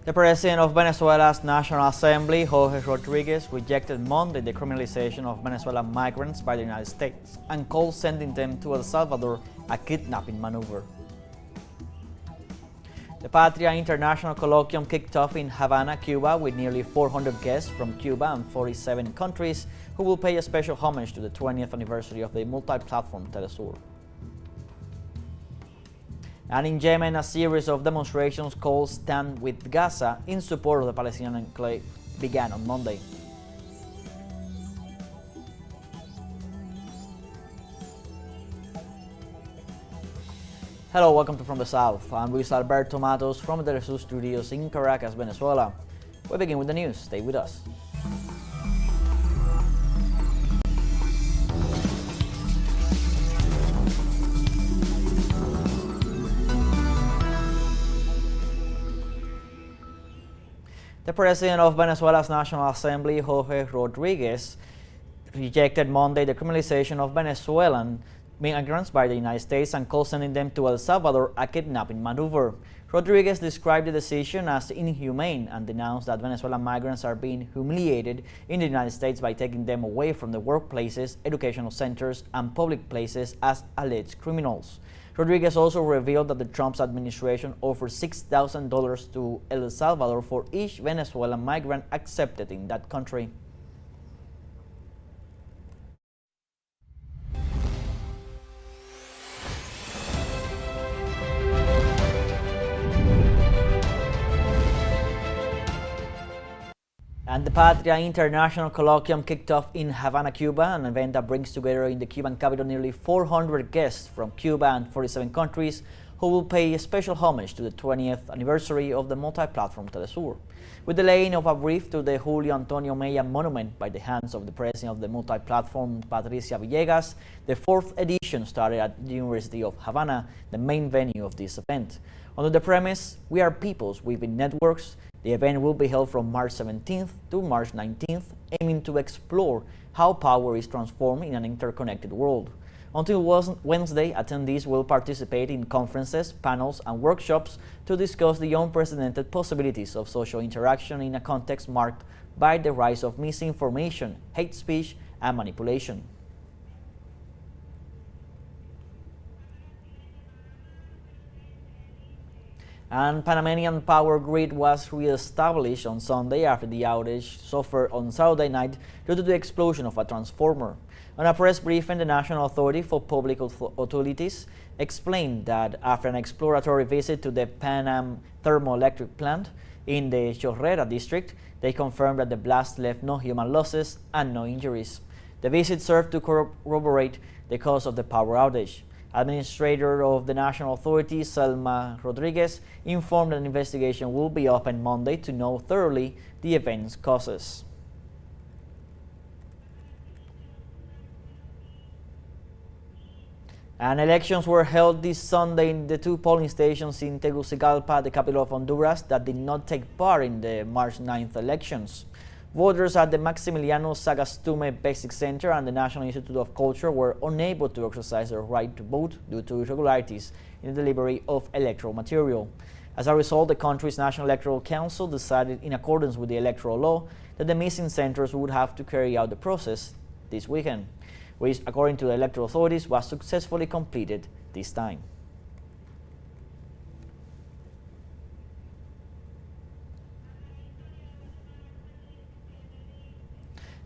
The president of Venezuela's National Assembly, Jorge Rodriguez, rejected Monday the criminalization of Venezuelan migrants by the United States and called sending them to El Salvador a kidnapping maneuver. The Patria International Colloquium kicked off in Havana, Cuba, with nearly 400 guests from Cuba and 47 countries who will pay a special homage to the 20th anniversary of the multi-platform teleSUR. And in Yemen, a series of demonstrations called Stand with Gaza in support of the Palestinian enclave began on Monday. Hello, welcome to From the South. I'm Luis Alberto Matos from the teleSUR studios in Caracas, Venezuela. We begin with the news. Stay with us. The president of Venezuela's National Assembly, Jorge Rodriguez, rejected Monday the criminalization of Venezuelan migrants by the United States and called sending them to El Salvador a kidnapping maneuver. Rodriguez described the decision as inhumane and denounced that Venezuelan migrants are being humiliated in the United States by taking them away from the workplaces, educational centers, and public places as alleged criminals. Rodriguez also revealed that the Trump administration offered $6,000 to El Salvador for each Venezuelan migrant accepted in that country. And the Patria International Colloquium kicked off in Havana, Cuba, an event that brings together in the Cuban capital nearly 400 guests from Cuba and 47 countries who will pay special homage to the 20th anniversary of the multi-platform teleSUR. With the laying of a wreath to the Julio Antonio Mella monument by the hands of the president of the multi-platform, Patricia Villegas, the fourth edition started at the University of Havana, the main venue of this event. Under the premise, "We are peoples within networks," the event will be held from March 17th to March 19th, aiming to explore how power is transformed in an interconnected world. Until Wednesday, attendees will participate in conferences, panels, and workshops to discuss the unprecedented possibilities of social interaction in a context marked by the rise of misinformation, hate speech, and manipulation. And Panamanian power grid was re-established on Sunday after the outage suffered on Saturday night due to the explosion of a transformer. On a press briefing, the National Authority for Public Utilities explained that after an exploratory visit to the Panam thermoelectric plant in the Chorrera district, they confirmed that the blast left no human losses and no injuries. The visit served to corroborate the cause of the power outage. Administrator of the National Authority, Selma Rodriguez, informed that an investigation will be opened Monday to know thoroughly the event's causes. And elections were held this Sunday in the two polling stations in Tegucigalpa, the capital of Honduras, that did not take part in the March 9th elections. Voters at the Maximiliano Sagastume Basic Center and the National Institute of Culture were unable to exercise their right to vote due to irregularities in the delivery of electoral material. As a result, the country's National Electoral Council decided, in accordance with the electoral law, that the missing centers would have to carry out the process this weekend, which, according to the electoral authorities, was successfully completed this time.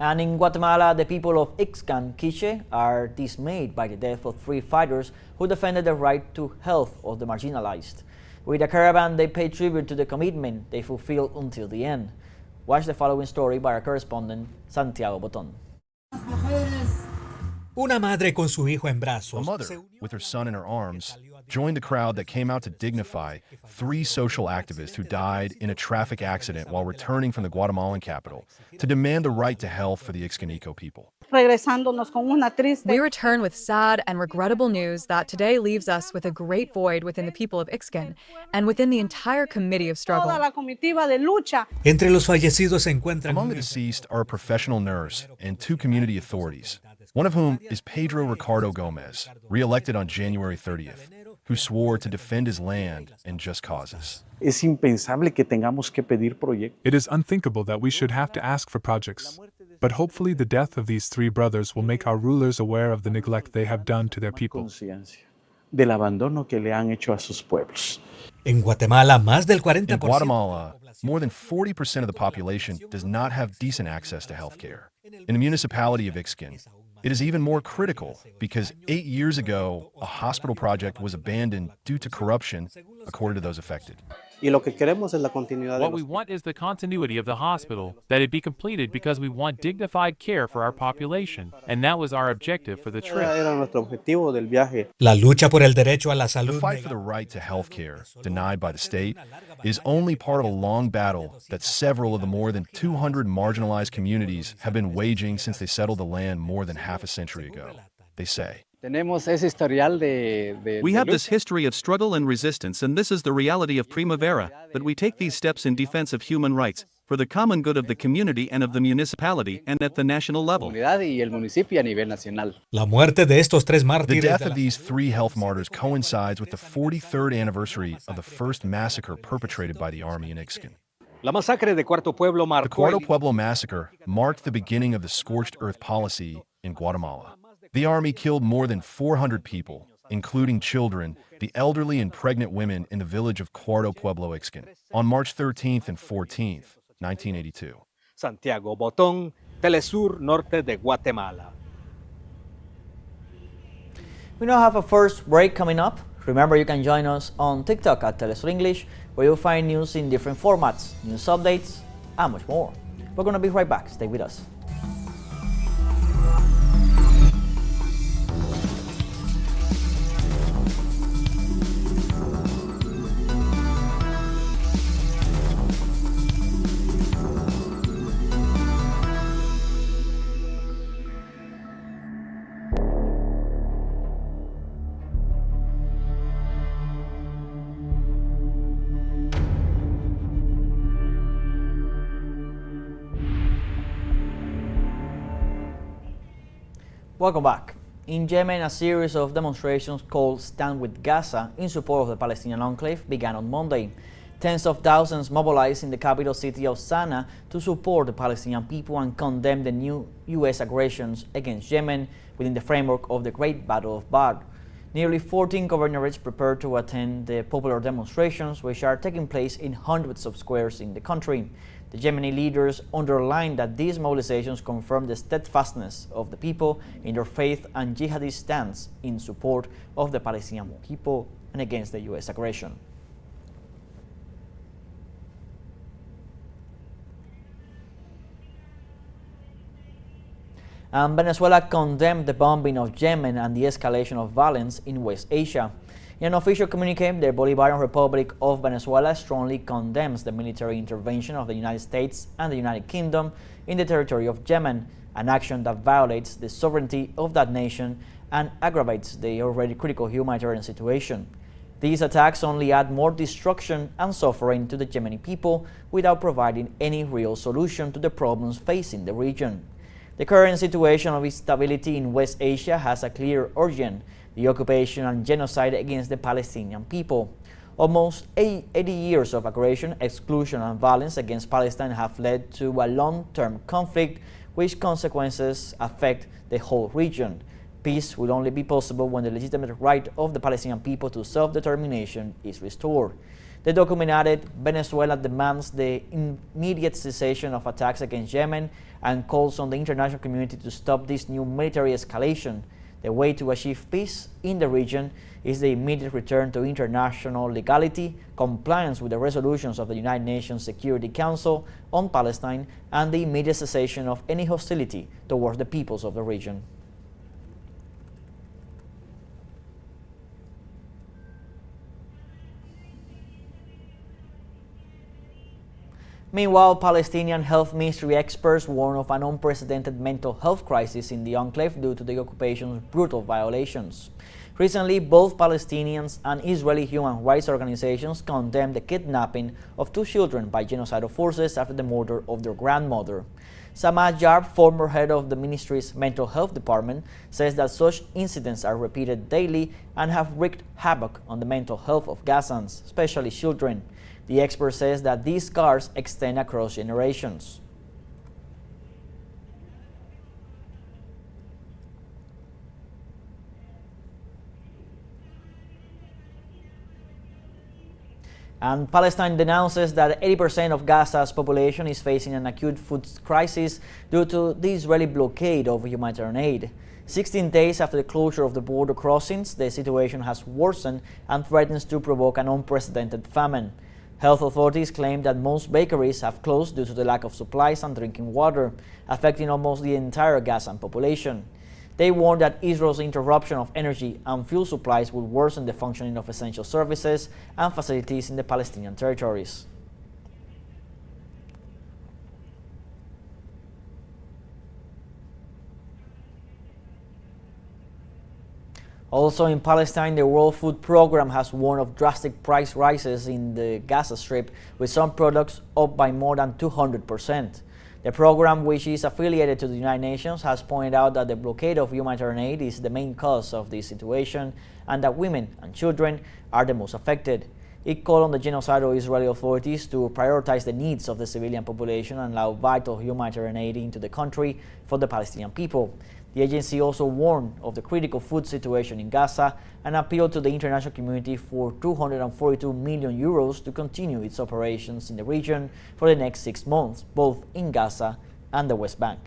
And in Guatemala, the people of Ixcan, Quiche, are dismayed by the death of 3 fighters who defended the right to health of the marginalized. With a caravan, they pay tribute to the commitment they fulfilled until the end. Watch the following story by our correspondent, Santiago Boton. Una madre con su hijo en A brazos. mother, with her son in her arms, joined the crowd that came out to dignify 3 social activists who died in a traffic accident while returning from the Guatemalan capital to demand the right to health for the Ixcanico people. We return with sad and regrettable news that today leaves us with a great void within the people of Ixcan and within the entire committee of struggle. Entre los fallecidos se encuentran Among the deceased are a professional nurse and 2 community authorities, one of whom is Pedro Ricardo Gomez, re-elected on January 30th. who swore to defend his land and just causes. Es impensable que tengamos que pedir proyectos. It is unthinkable that we should have to ask for projects. But hopefully the death of these three brothers will make our rulers aware of the neglect they have done to their people. Del abandono que le han hecho a sus pueblos. En Guatemala, más del 40%. In Guatemala, more than 40% of the population does not have decent access to health care. In the municipality of Ixquin, it is even more critical because 8 years ago, a hospital project was abandoned due to corruption, according to those affected. What we want is the continuity of the hospital, that it be completed because we want dignified care for our population, and that was our objective for the trip. La lucha por el derecho a la salud. The fight for the right to health care, denied by the state, is only part of a long battle that several of the more than 200 marginalized communities have been waging since they settled the land more than half a century ago. They say. We have this history of struggle and resistance, and this is the reality of Primavera, that we take these steps in defense of human rights, for the common good of the community and of the municipality and at the national level. La muerte de estos tres mártires. The death of these three health martyrs coincides with the 43rd anniversary of the first massacre perpetrated by the army in Ixquin. La masacre de Cuarto Pueblo The Cuarto Pueblo massacre marked the beginning of the scorched earth policy in Guatemala. The army killed more than 400 people, including children, the elderly and pregnant women in the village of Cuarto Pueblo Ixquin, on March 13th and 14th, 1982. Santiago Botón, teleSUR Norte de Guatemala. We now have a first break coming up. Remember, you can join us on TikTok at teleSUR English, where you'll find news in different formats, news updates, and much more. We're going to be right back. Stay with us. Welcome back. In Yemen, a series of demonstrations called Stand with Gaza in support of the Palestinian enclave began on Monday. Tens of thousands mobilized in the capital city of Sana'a to support the Palestinian people and condemn the new U.S. aggressions against Yemen within the framework of the Great Battle of Badr. Nearly 14 governorates prepared to attend the popular demonstrations, which are taking place in hundreds of squares in the country. The Yemeni leaders underlined that these mobilizations confirm the steadfastness of the people in their faith and jihadist stance in support of the Palestinian people and against the U.S. aggression. And Venezuela condemned the bombing of Yemen and the escalation of violence in West Asia. In an official communique, the Bolivarian Republic of Venezuela strongly condemns the military intervention of the United States and the United Kingdom in the territory of Yemen, an action that violates the sovereignty of that nation and aggravates the already critical humanitarian situation. These attacks only add more destruction and suffering to the Yemeni people without providing any real solution to the problems facing the region. The current situation of instability in West Asia has a clear origin: the occupation and genocide against the Palestinian people. Almost 80 years of aggression, exclusion, and violence against Palestine have led to a long-term conflict, which consequences affect the whole region. Peace will only be possible when the legitimate right of the Palestinian people to self-determination is restored. The document added, Venezuela demands the immediate cessation of attacks against Yemen and calls on the international community to stop this new military escalation. The way to achieve peace in the region is the immediate return to international legality, compliance with the resolutions of the United Nations Security Council on Palestine, and the immediate cessation of any hostility towards the peoples of the region. Meanwhile, Palestinian health ministry experts warn of an unprecedented mental health crisis in the enclave due to the occupation's brutal violations. Recently, both Palestinians and Israeli human rights organizations condemned the kidnapping of two children by genocidal forces after the murder of their grandmother. Samad Jarb, former head of the ministry's mental health department, says that such incidents are repeated daily and have wreaked havoc on the mental health of Gazans, especially children. The expert says that these scars extend across generations. And Palestine denounces that 80% of Gaza's population is facing an acute food crisis due to the Israeli blockade of humanitarian aid. 16 days after the closure of the border crossings, the situation has worsened and threatens to provoke an unprecedented famine. Health authorities claim that most bakeries have closed due to the lack of supplies and drinking water, affecting almost the entire Gazan population. They warned that Israel's interruption of energy and fuel supplies would worsen the functioning of essential services and facilities in the Palestinian territories. Also in Palestine, the World Food Programme has warned of drastic price rises in the Gaza Strip, with some products up by more than 200%. The program, which is affiliated to the United Nations, has pointed out that the blockade of humanitarian aid is the main cause of this situation and that women and children are the most affected. It called on the genocidal Israeli authorities to prioritize the needs of the civilian population and allow vital humanitarian aid into the country for the Palestinian people. The agency also warned of the critical food situation in Gaza and appealed to the international community for €242 million to continue its operations in the region for the next 6 months, both in Gaza and the West Bank.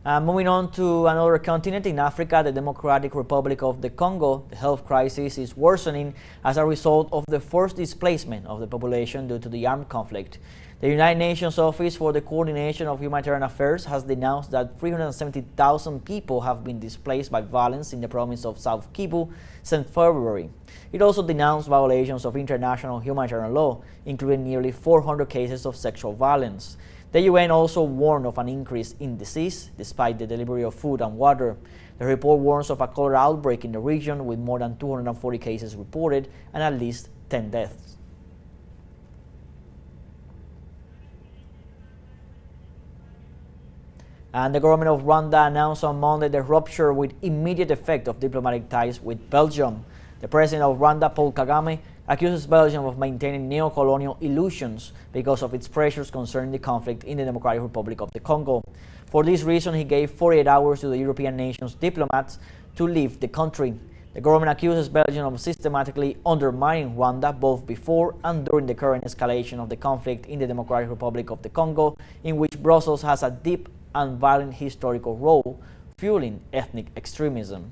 Moving on to another continent, in Africa, the Democratic Republic of the Congo, the health crisis is worsening as a result of the forced displacement of the population due to the armed conflict. The United Nations Office for the Coordination of Humanitarian Affairs has denounced that 370,000 people have been displaced by violence in the province of South Kivu since February. It also denounced violations of international humanitarian law, including nearly 400 cases of sexual violence. The UN also warned of an increase in disease despite the delivery of food and water. The report warns of a cholera outbreak in the region with more than 240 cases reported and at least 10 deaths. And the government of Rwanda announced on Monday the rupture with immediate effect of diplomatic ties with Belgium. The president of Rwanda, Paul Kagame, accuses Belgium of maintaining neo-colonial illusions because of its pressures concerning the conflict in the Democratic Republic of the Congo. For this reason, he gave 48 hours to the European nations' diplomats to leave the country. The government accuses Belgium of systematically undermining Rwanda both before and during the current escalation of the conflict in the Democratic Republic of the Congo, in which Brussels has a deep and violent historical role, fueling ethnic extremism.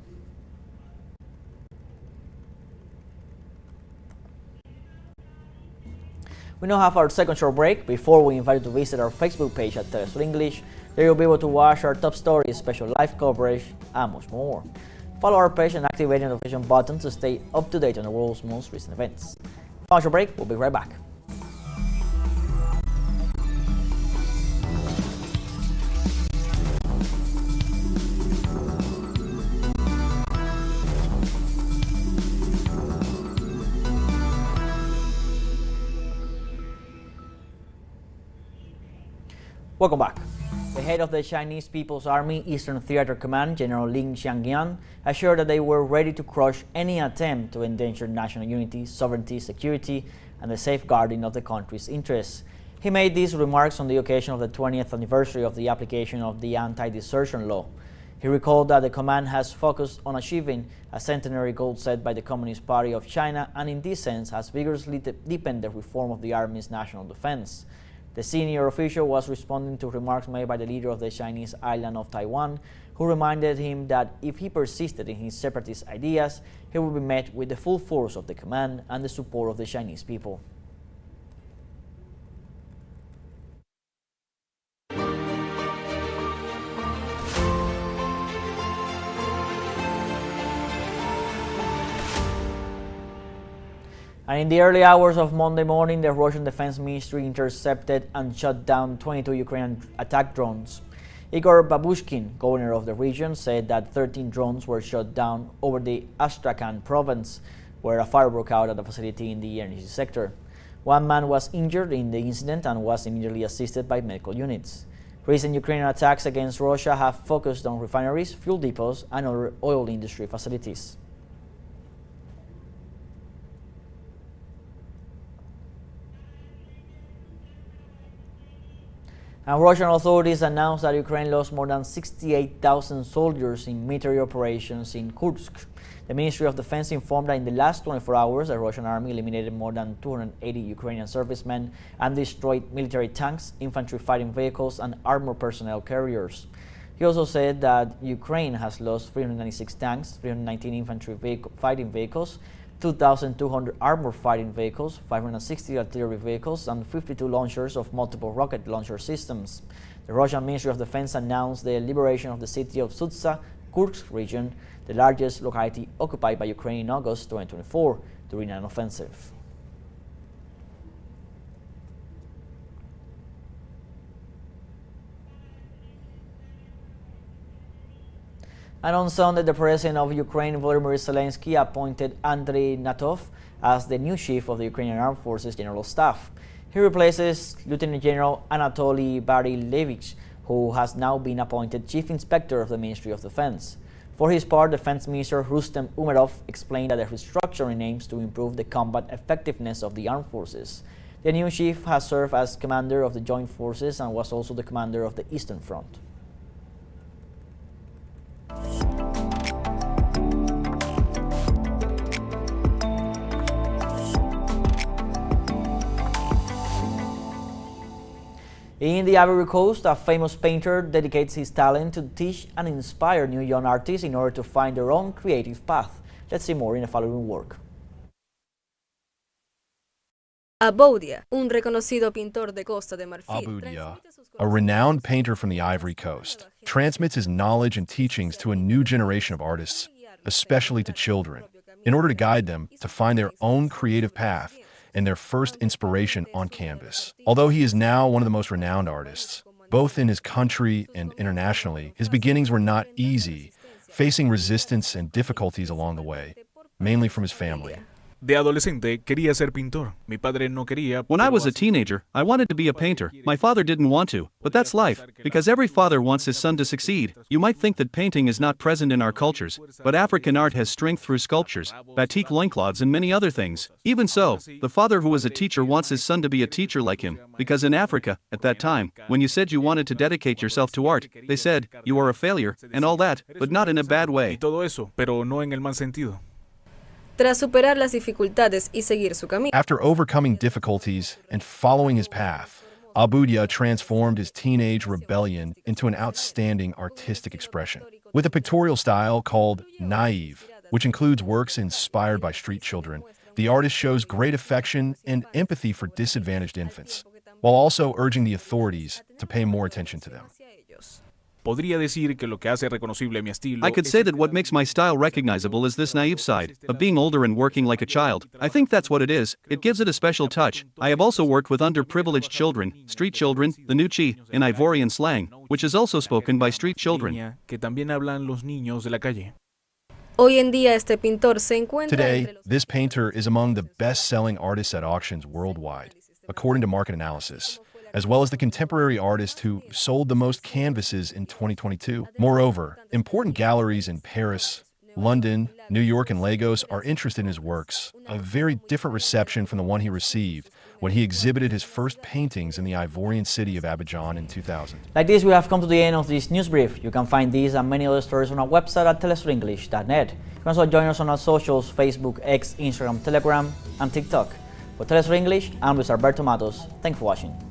We now have our second short break before we invite you to visit our Facebook page at teleSUR English. There you'll be able to watch our top stories, special live coverage, and much more. Follow our page and activate the notification button to stay up to date on the world's most recent events. Final short break, we'll be right back. Welcome back. The head of the Chinese People's Army Eastern Theater Command, General Lin Xiangyan, assured that they were ready to crush any attempt to endanger national unity, sovereignty, security, and the safeguarding of the country's interests. He made these remarks on the occasion of the 20th anniversary of the application of the anti-desertion law. He recalled that the command has focused on achieving a centenary goal set by the Communist Party of China and in this sense has vigorously deepened the reform of the Army's national defense. The senior official was responding to remarks made by the leader of the Chinese island of Taiwan, who reminded him that if he persisted in his separatist ideas, he would be met with the full force of the command and the support of the Chinese people. And in the early hours of Monday morning, the Russian Defense Ministry intercepted and shot down 22 Ukrainian attack drones. Igor Babushkin, governor of the region, said that 13 drones were shot down over the Astrakhan province. where a fire broke out at a facility in the energy sector. One man was injured in the incident and was immediately assisted by medical units. Recent Ukrainian attacks against Russia have focused on refineries, fuel depots, and other oil industry facilities. And Russian authorities announced that Ukraine lost more than 68,000 soldiers in military operations in Kursk. The Ministry of Defense informed that in the last 24 hours, the Russian army eliminated more than 280 Ukrainian servicemen and destroyed military tanks, infantry fighting vehicles, and armored personnel carriers. He also said that Ukraine has lost 396 tanks, 319 infantry fighting vehicles, 2,200 armored fighting vehicles, 560 artillery vehicles, and 52 launchers of multiple rocket launcher systems. The Russian Ministry of Defense announced the liberation of the city of Sudza, Kursk region, the largest locality occupied by Ukraine in August 2024 during an offensive. And on Sunday, the President of Ukraine, Volodymyr Zelensky, appointed Andriy Nat'l as the new chief of the Ukrainian Armed Forces General Staff. He replaces Lieutenant General Anatoly Barilevich, who has now been appointed Chief Inspector of the Ministry of Defense. For his part, Defense Minister Rustem Umerov explained that the restructuring aims to improve the combat effectiveness of the armed forces. The new chief has served as commander of the Joint Forces and was also the commander of the Eastern Front. In the Ivory Coast, a famous painter dedicates his talent to teach and inspire new young artists in order to find their own creative path. Let's see more in the following work. Aboudia, un reconocido pintor de Costa de Marfil. Aboudia, a renowned painter from the Ivory Coast, transmits his knowledge and teachings to a new generation of artists, especially to children, in order to guide them to find their own creative path and their first inspiration on canvas. Although he is now one of the most renowned artists, both in his country and internationally, his beginnings were not easy, facing resistance and difficulties along the way, mainly from his family. De adolescente quería ser pintor. Mi padre no quería. When I was a teenager, I wanted to be a painter. My father didn't want to, but that's life, because every father wants his son to succeed. You might think that painting is not present in our cultures, but African art has strength through sculptures, batik loincloths, and many other things. Even so, the father who was a teacher wants his son to be a teacher like him, because in Africa, at that time, when you said you wanted to dedicate yourself to art, they said, you are a failure, and all that, but not in a bad way. Y todo eso, pero no en el mal sentido. Tras superar las dificultades y seguir su camino. After overcoming difficulties and following his path, Aboudia transformed his teenage rebellion into an outstanding artistic expression. With a pictorial style called naive, which includes works inspired by street children, the artist shows great affection and empathy for disadvantaged infants, while also urging the authorities to pay more attention to them. Podría decir que lo que hace reconocible mi estilo. I could say that what makes my style recognizable is this naive side, of being older and working like a child. I think that's what it is. It gives it a special touch. I have also worked with underprivileged children, street children, the Nuchi, in Ivorian slang, which is also spoken by street children. Que también hablan los niños de la calle. Hoy en día este pintor se encuentra. Today, this painter is among the best-selling artists at auctions worldwide, according to market analysis, as well as the contemporary artist who sold the most canvases in 2022. Moreover, important galleries in Paris, London, New York, and Lagos are interested in his works, a very different reception from the one he received when he exhibited his first paintings in the Ivorian city of Abidjan in 2000. Like this, we have come to the end of this news brief. You can find these and many other stories on our website at telesurenglish.net. You can also join us on our socials, Facebook, X, Instagram, Telegram, and TikTok. For TeleSUR English, I'm Luis Alberto Matos. Thanks for watching.